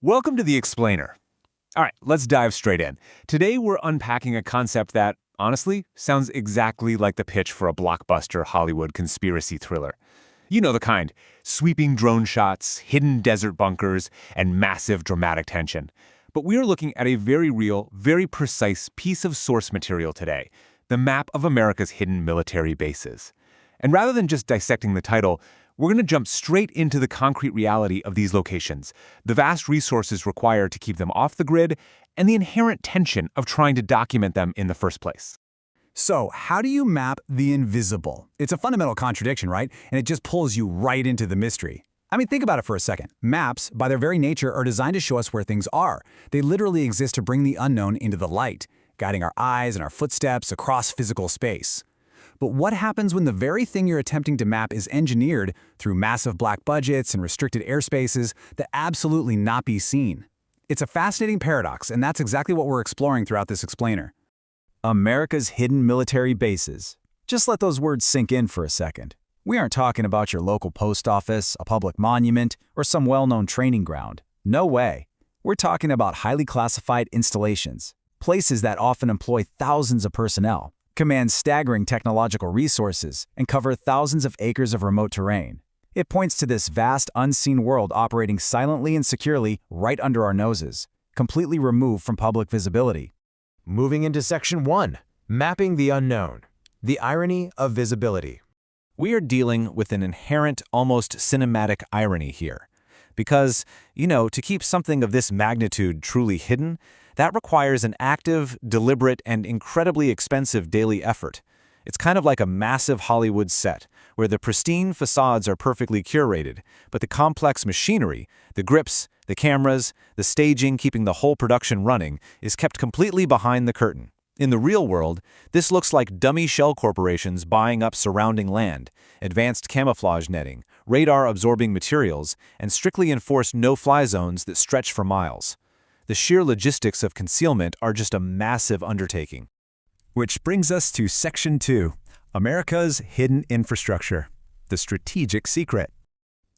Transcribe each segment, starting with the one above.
Welcome to The Explainer. All right, let's dive straight in. Today we're unpacking a concept that, honestly, sounds exactly like the pitch for a blockbuster Hollywood conspiracy thriller. You know the kind: sweeping drone shots, hidden desert bunkers, and massive dramatic tension. But we are looking at a very real, very precise piece of source material today: the map of America's hidden military bases. And rather than just dissecting the title, we're going to jump straight into the concrete reality of these locations, the vast resources required to keep them off the grid, and the inherent tension of trying to document them in the first place. So, how do you map the invisible? It's a fundamental contradiction, right? And it just pulls you right into the mystery. I mean, think about it for a second. Maps, by their very nature, are designed to show us where things are. They literally exist to bring the unknown into the light, guiding our eyes and our footsteps across physical space. But what happens when the very thing you're attempting to map is engineered through massive black budgets and restricted airspaces that absolutely not be seen? It's a fascinating paradox, and that's exactly what we're exploring throughout this explainer. America's hidden military bases. Just let those words sink in for a second. We aren't talking about your local post office, a public monument, or some well-known training ground. No way. We're talking about highly classified installations, places that often employ thousands of personnel, command staggering technological resources, and cover thousands of acres of remote terrain. It points to this vast, unseen world operating silently and securely right under our noses, completely removed from public visibility. Moving into Section 1, Mapping the Unknown, the Irony of Visibility. We are dealing with an inherent, almost cinematic irony here. Because, to keep something of this magnitude truly hidden, that requires an active, deliberate, and incredibly expensive daily effort. It's kind of like a massive Hollywood set, where the pristine facades are perfectly curated, but the complex machinery, the grips, the cameras, the staging keeping the whole production running, is kept completely behind the curtain. In the real world, this looks like dummy shell corporations buying up surrounding land, advanced camouflage netting, radar-absorbing materials, and strictly enforced no-fly zones that stretch for miles. The sheer logistics of concealment are just a massive undertaking. Which brings us to Section 2, America's hidden infrastructure, the strategic secret.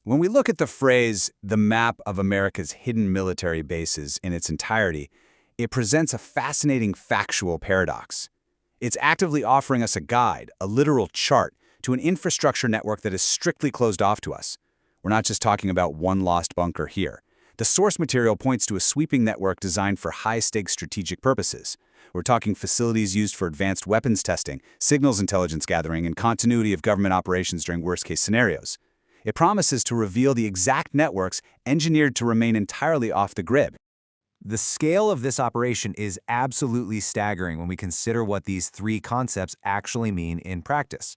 When we look at the phrase, the map of America's hidden military bases in its entirety, it presents a fascinating factual paradox. It's actively offering us a guide, a literal chart, to an infrastructure network that is strictly closed off to us. We're not just talking about one lost bunker here. The source material points to a sweeping network designed for high-stakes strategic purposes. We're talking facilities used for advanced weapons testing, signals intelligence gathering, and continuity of government operations during worst-case scenarios. It promises to reveal the exact networks engineered to remain entirely off the grid. The scale of this operation is absolutely staggering when we consider what these three concepts actually mean in practice.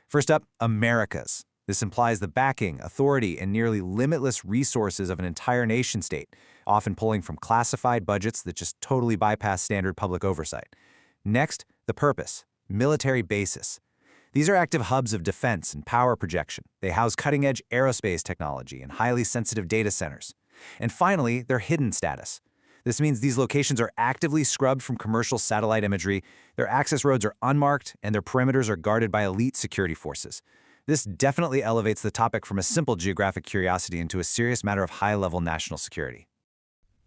First up, Americas. This implies the backing, authority, and nearly limitless resources of an entire nation-state, often pulling from classified budgets that just totally bypass standard public oversight. Next, the purpose, military bases. These are active hubs of defense and power projection. They house cutting-edge aerospace technology and highly sensitive data centers. And finally, their hidden status. This means these locations are actively scrubbed from commercial satellite imagery, their access roads are unmarked, and their perimeters are guarded by elite security forces. This definitely elevates the topic from a simple geographic curiosity into a serious matter of high-level national security.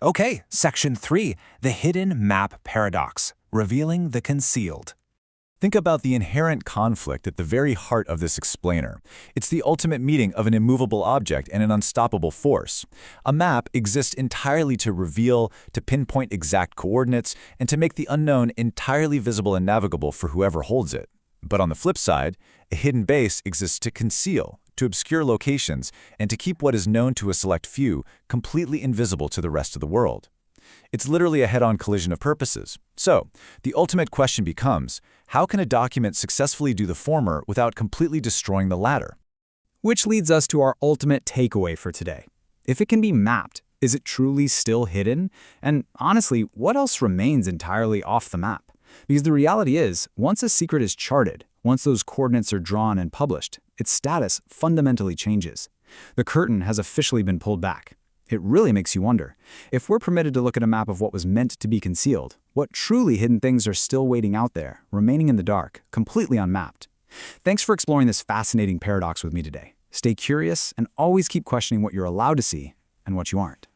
Okay, Section 3, the hidden map paradox, revealing the concealed. Think about the inherent conflict at the very heart of this explainer. It's the ultimate meeting of an immovable object and an unstoppable force. A map exists entirely to reveal, to pinpoint exact coordinates, and to make the unknown entirely visible and navigable for whoever holds it. But on the flip side, a hidden base exists to conceal, to obscure locations, and to keep what is known to a select few completely invisible to the rest of the world. It's literally a head-on collision of purposes. So, the ultimate question becomes, how can a document successfully do the former without completely destroying the latter? Which leads us to our ultimate takeaway for today. If it can be mapped, is it truly still hidden? And honestly, what else remains entirely off the map? Because the reality is, once a secret is charted, once those coordinates are drawn and published, its status fundamentally changes. The curtain has officially been pulled back. It really makes you wonder, if we're permitted to look at a map of what was meant to be concealed, what truly hidden things are still waiting out there, remaining in the dark, completely unmapped? Thanks for exploring this fascinating paradox with me today. Stay curious and always keep questioning what you're allowed to see and what you aren't.